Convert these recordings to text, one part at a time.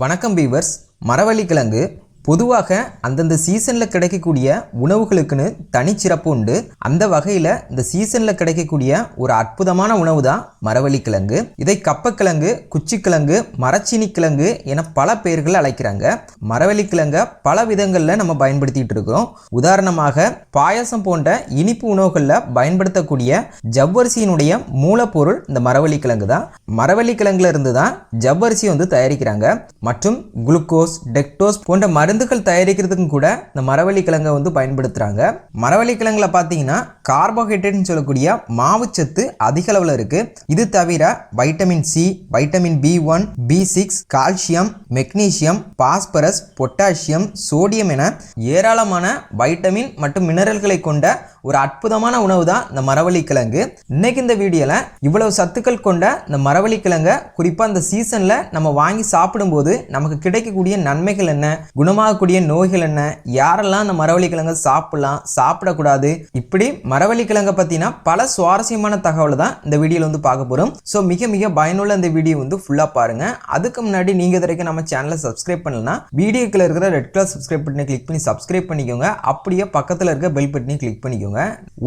வணக்கம் பீவர்ஸ். மரவள்ளி கிழங்கு பொதுவாக அந்தந்த சீசனில் கிடைக்கக்கூடிய உணவுகளுக்குன்னு தனிச்சிறப்பு உண்டு. அந்த வகையில் இந்த சீசனில் கிடைக்கக்கூடிய ஒரு அற்புதமான உணவு தான் மரவள்ளி கிழங்கு. இதை கப்பக்கிழங்கு, குச்சிக்கிழங்கு, மரச்சீனி கிழங்கு என பல பெயர்கள் அழைக்கிறாங்க. மரவள்ளி கிழங்கை பல விதங்களில் நம்ம பயன்படுத்திட்டு இருக்கிறோம். உதாரணமாக பாயாசம் போன்ற இனிப்பு உணவுகளில் பயன்படுத்தக்கூடிய ஜவ்வரிசியினுடைய மூலப்பொருள் இந்த மரவள்ளி கிழங்கு தான். மரவள்ளி கிழங்குல இருந்து தான் ஜவ்வரிசி தயாரிக்கிறாங்க. மற்றும் குளுக்கோஸ், டெக்டோஸ் போன்ற மருந்துகள் தயாரிக்கிறதுக்கும் கூட இந்த மரவள்ளி கிழங்கை பயன்படுத்துறாங்க. மரவள்ளி கிழங்குல பார்த்தீங்கன்னா கார்போஹைட்ரேட்னு சொல்லக்கூடிய மாவுச்சத்து அதிக அளவில் இருக்கு. இது தவிர vitamin C, vitamin B1, B6, calcium, magnesium, phosphorus, potassium, sodium என ஏராளமான வைட்டமின் மற்றும் மினரல்களை கொண்ட ஒரு அற்புதமான உணவு தான் இந்த மரவள்ளி கிழங்கு. இன்னைக்கு இந்த வீடியோல இவ்வளவு சத்துக்கள் கொண்ட இந்த மரவள்ளி கிழங்கை குறிப்பா இந்த சீசன்ல நம்ம வாங்கி சாப்பிடும்போது நமக்கு கிடைக்கக்கூடிய நன்மைகள் என்ன, குணமாகக்கூடிய நோய்கள் என்ன, யாரெல்லாம் இந்த மரவள்ளி கிழங்கை சாப்பிடலாம், சாப்பிடக்கூடாது, இப்படி மரவள்ளி கிழங்கை பத்தினா பல சுவாரஸ்யமான தகவல் தான் இந்த வீடியோல பார்க்க போறோம். ஸோ மிக மிக பயனுள்ள இந்த வீடியோ ஃபுல்லா பாருங்க. அதுக்கு முன்னாடி நீங்க வரைக்கும் நம்ம சேனலை சப்ஸ்கிரைப் பண்ணலாம், வீடியோக்குள்ள இருக்கிற ரெட் கலர் சப்ஸ்கிரைப் பட்டனை கிளிக் பண்ணி சப்ஸ்கிரைப் பண்ணிக்கோங்க. அப்படியே பக்கத்தில் இருக்க பெல் பட்டனை கிளிக் பண்ணிக்கோங்க.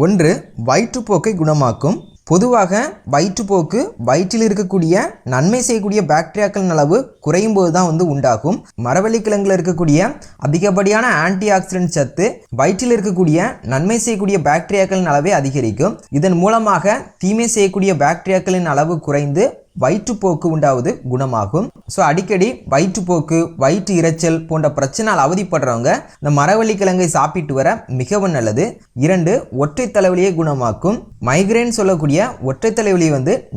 ஒன்று, வயிற்றுப்போக்கை குணமாக்கும். பொதுவாக வயிற்றுப்போக்கு வயிற்றில் இருக்கக்கூடிய நன்மை செய்யக்கூடிய பாக்டீரியாக்களின் அளவு குறையும் போது தான் உண்டாகும். மரவள்ளி கிழங்குல இருக்கக்கூடிய அதிகப்படியான ஆன்டி ஆக்சிடென்ட் சத்து வயிற்றில் இருக்கக்கூடிய நன்மை செய்யக்கூடிய பாக்டீரியாக்களின் அளவை அதிகரிக்கும். இதன் மூலமாக தீமை செய்யக்கூடிய பாக்டீரியாக்களின் அளவு குறைந்து வயிற்றுப்போக்கு உண்டாவது குணமாகும். ஸோ அடிக்கடி வயிற்றுப்போக்கு, வயிற்று இரைச்சல் போன்ற பிரச்சனையால் அவதிப்படுறவங்க இந்த மரவள்ளி கிழங்கை சாப்பிட்டு வர மிகவும் நல்லது. 2, ஒற்றை தலைவலியை குணமாக்கும். மைக்ரேன் சொல்லக்கூடிய ஒற்றை தலைவலி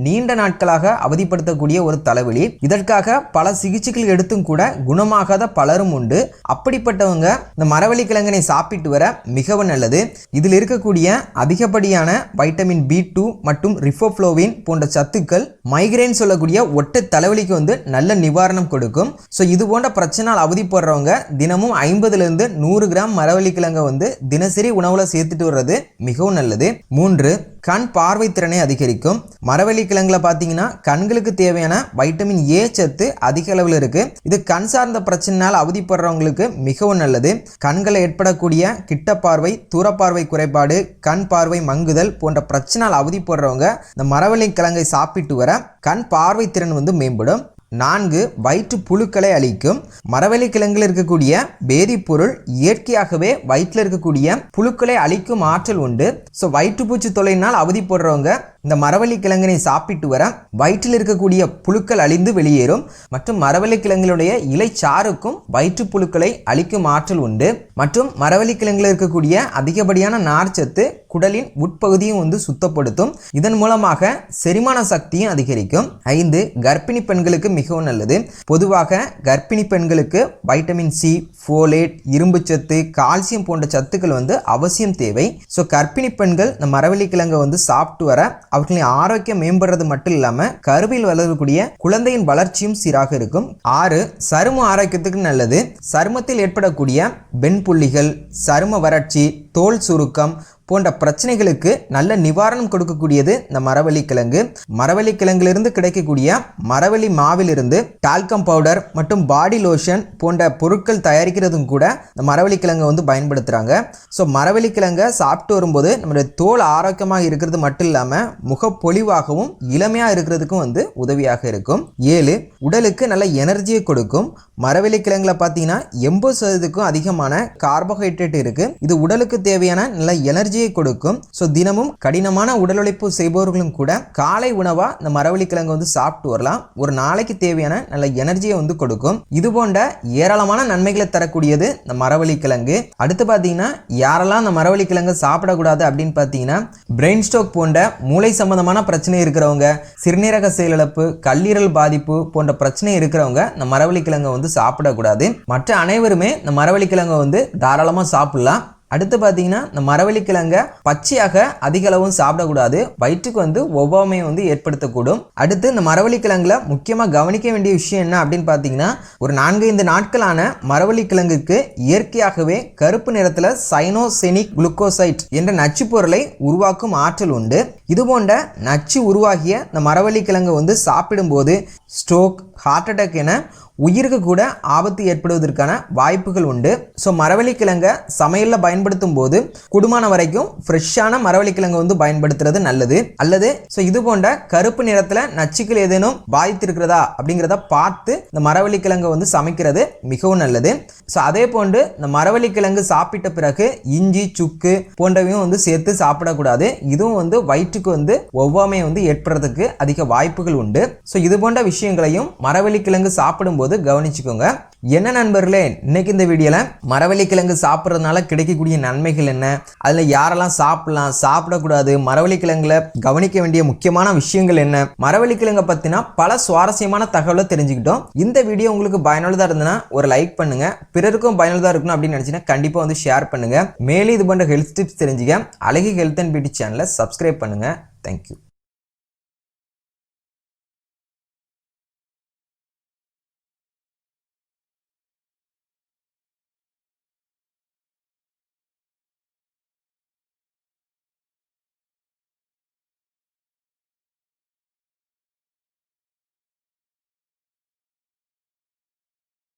நீண்ட நாட்களாக அவதிப்படுத்தக்கூடிய ஒரு தலைவலி. இதற்காக பல சிகிச்சைகள் எடுத்தும் கூட குணமாகாத பலரும் உண்டு. அப்படிப்பட்டவங்க இந்த மரவள்ளி கிழங்கினை சாப்பிட்டு வர மிகவும் நல்லது. இதில் இருக்கக்கூடிய அதிகப்படியான வைட்டமின் B2 மற்றும் ரிஃபோஃப்ளோவின் போன்ற சத்துக்கள் மைக்ரேன் சொல்லக்கூடிய ஒற்றை தலைவலிக்கு நல்ல நிவாரணம் கொடுக்கும். ஸோ இது போன்ற பிரச்சனையால் அவதிப்படுறவங்க தினமும் 50 to 100 கிராம் மரவள்ளி கிழங்கை தினசரி உணவுல சேர்த்துட்டு வர்றது மிகவும் நல்லது. 3, கண் பார்வை திறனை அதிகரிக்கும். மரவள்ளி கிழங்குல பார்த்தீங்கன்னா கண்களுக்கு தேவையான வைட்டமின் A சத்து அதிக அளவில் இருக்கு. இது கண் சார்ந்த பிரச்சனையால் அவதிப்படுறவங்களுக்கு மிகவும் நல்லது. கண்களை ஏற்படக்கூடிய கிட்ட பார்வை, தூரப்பார்வை குறைபாடு, கண் பார்வை மங்குதல் போன்ற பிரச்சனையால் அவதிப்படுறவங்க இந்த மரவள்ளி கிழங்கை சாப்பிட்டு வர கண் பார்வை திறன் மேம்படும். 4, வயிற்று புழுக்களை அழிக்கும். மரவள்ளி கிழங்கில் இருக்கக்கூடிய வேதிப்பொருள் இயற்கையாகவே வயிற்றில் இருக்கக்கூடிய புழுக்களை அழிக்கும் ஆற்றல் உண்டு. ஸோ வயிற்றுப்பூச்சி தொல்லையினால் அவதிப்படுறவங்க இந்த மரவள்ளி கிழங்கினை சாப்பிட்டு வர வயிற்றில் இருக்கக்கூடிய புழுக்கள் அழிந்து வெளியேறும். மற்றும் மரவள்ளி கிழங்குடைய இலைச்சாறுக்கும் வயிற்று புழுக்களை அழிக்கும் ஆற்றல் உண்டு. மற்றும் மரவள்ளி கிழங்கில் இருக்கக்கூடிய அதிகப்படியான நார்ச்சத்து குடலின் உட்பகுதியும் சுத்தப்படுத்தும். இதன் மூலமாக செரிமான சக்தியும் அதிகரிக்கும். 5, கர்ப்பிணி பெண்களுக்கு மிகவும் நல்லது. பொதுவாக கர்ப்பிணி பெண்களுக்கு வைட்டமின் சி, ஃபோலேட், இரும்பு சத்து, கால்சியம் போன்ற சத்துக்கள் அவசியம் தேவை. ஸோ கர்ப்பிணி பெண்கள் இந்த மரவள்ளி கிழங்கை சாப்பிட்டு வர அவர்களின் ஆரோக்கியம் மேம்படுறது மட்டும் இல்லாம கருவில் வளரக்கூடிய குழந்தையின் வளர்ச்சியும் சீராக இருக்கும். 6, சரும ஆரோக்கியத்துக்கு நல்லது. சருமத்தில் ஏற்படக்கூடிய வெண்புள்ளிகள், சரும வறட்சி, தோல் சுருக்கம் போன்ற பிரச்சனைகளுக்கு நல்ல நிவாரணம் கொடுக்கக்கூடியது இந்த மரவள்ளி கிழங்கு. மரவள்ளி கிழங்கிலிருந்து கிடைக்கக்கூடிய மரவள்ளி மாவிலிருந்து டால்கம் பவுடர் மற்றும் பாடி லோஷன் போன்ற பொருட்கள் தயாரிக்கிறதும் கூட இந்த மரவள்ளி கிழங்கை பயன்படுத்துறாங்க. ஸோ மரவள்ளி கிழங்கை சாப்பிட்டு வரும்போது நம்மளுடைய தோல் ஆரோக்கியமாக இருக்கிறது மட்டும் இல்லாமல் முகப்பொலிவாகவும் இளமையாக இருக்கிறதுக்கும் உதவியாக இருக்கும். 7, உடலுக்கு நல்ல எனர்ஜியை கொடுக்கும். மரவள்ளி கிழங்குல பார்த்தீங்கன்னா 80% அதிகமான கார்போஹைட்ரேட் இருக்கு. இது உடலுக்கு தேவையான நல்ல எனர்ஜியை கொடுக்கும். ஸோ தினமும் கடினமான உடல் உழைப்பு செய்பவர்களும் கூட காலை உணவா இந்த மரவள்ளி கிழங்கு சாப்பிட்டு வரலாம். ஒரு நாளைக்கு தேவையான நல்ல எனர்ஜியை கொடுக்கும். இது போன்ற ஏராளமான நன்மைகளை தரக்கூடியது இந்த மரவள்ளி கிழங்கு. அடுத்து பார்த்தீங்கன்னா யாரெல்லாம் இந்த மரவள்ளி கிழங்கு சாப்பிடக்கூடாது அப்படின்னு பார்த்தீங்கன்னா பிரெயின் ஸ்ட்ரோக் போன்ற மூளை சம்பந்தமான பிரச்சனை இருக்கிறவங்க, சிறுநீரக செயலிழப்பு, கல்லீரல் பாதிப்பு போன்ற பிரச்சனை இருக்கிறவங்க இந்த மரவள்ளி கிழங்கை சாப்பிடக்கூடாது. மற்ற அனைவருமே இந்த மரவள்ளி கிழங்கை தாராளமாக சாப்பிடலாம். அடுத்து பார்த்தீங்கன்னா இந்த மரவள்ளி கிழங்கை பச்சையாக அதிக அளவும் சாப்பிடக்கூடாது. வயிற்றுக்கு ஒவ்வாமையை ஏற்படுத்தக்கூடும். அடுத்து இந்த மரவள்ளி கிழங்குல முக்கியமாக கவனிக்க வேண்டிய விஷயம் என்ன அப்படின்னு பார்த்தீங்கன்னா ஒரு 4-5 நாட்களான மரவள்ளி கிழங்குக்கு இயற்கையாகவே கருப்பு நிறத்தில் சைனோசெனிக் குளுக்கோசைட் என்ற நச்சு பொருளை உருவாக்கும் ஆற்றல் உண்டு. இது போன்ற நச்சு உருவாகிய இந்த மரவள்ளி கிழங்கு சாப்பிடும்போது ஸ்ட்ரோக், ஹார்ட் அட்டாக் என உயிருக்கு கூட ஆபத்து ஏற்படுவதற்கான வாய்ப்புகள் உண்டு. ஸோ மரவள்ளி கிழங்கை சமையலில் பயன்படுத்தும் போது கூடுமான வரைக்கும் ஃப்ரெஷ்ஷான மரவள்ளி கிழங்கு வந்து பயன்படுத்துறது நல்லது. அல்லது ஸோ இது போன்ற கருப்பு நிறத்தில் நச்சுக்கள் ஏதேனும் பாதித்திருக்கிறதா அப்படிங்கிறத பார்த்து இந்த மரவள்ளி கிழங்கு வந்து சமைக்கிறது மிகவும் நல்லது. ஸோ அதே போன்று இந்த மரவள்ளி கிழங்கு சாப்பிட்ட பிறகு இஞ்சி சுக்கு போன்றவையும் வந்து சேர்த்து சாப்பிடக்கூடாது. இதுவும் வந்து வயிற்றுக்கு வந்து ஒவ்வாமை வந்து ஏற்படுறதுக்கு அதிக வாய்ப்புகள் உண்டு. ஸோ இது போன்ற விஷயங்களையும் மரவள்ளி கிழங்கு சாப்பிடும்போது கவனிச்சுக்கோங்க. என்ன நண்பர்களே, இன்னைக்கு இந்த வீடியோவில் மரவள்ளி கிழங்கு சாப்பிட்றதுனால கிடைக்கக்கூடிய நன்மைகள் என்ன, அதில் யாரெல்லாம் சாப்பிடலாம் சாப்பிடக்கூடாது, மரவள்ளி கிழங்குல கவனிக்க வேண்டிய முக்கியமான விஷயங்கள் என்ன, மரவள்ளி கிழங்கை பற்றினா பல சுவாரஸ்யமான தகவலை தெரிஞ்சுக்கிட்டோம். இந்த வீடியோ உங்களுக்கு பயனுள்ளதாக இருந்ததுன்னா ஒரு லைக் பண்ணுங்க. பிறருக்கும் பயனுள்ளதாக இருக்கணும் அப்படின்னு நினச்சிங்கன்னா கண்டிப்பாக வந்து ஷேர் பண்ணுங்க. மேலும் இது போன்ற ஹெல்த் டிப்ஸ் தெரிஞ்சுக்க அழகி ஹெல்த் அண்ட் பியூட்டி சேனலை சப்ஸ்கிரைப் பண்ணுங்க. தேங்க்யூ.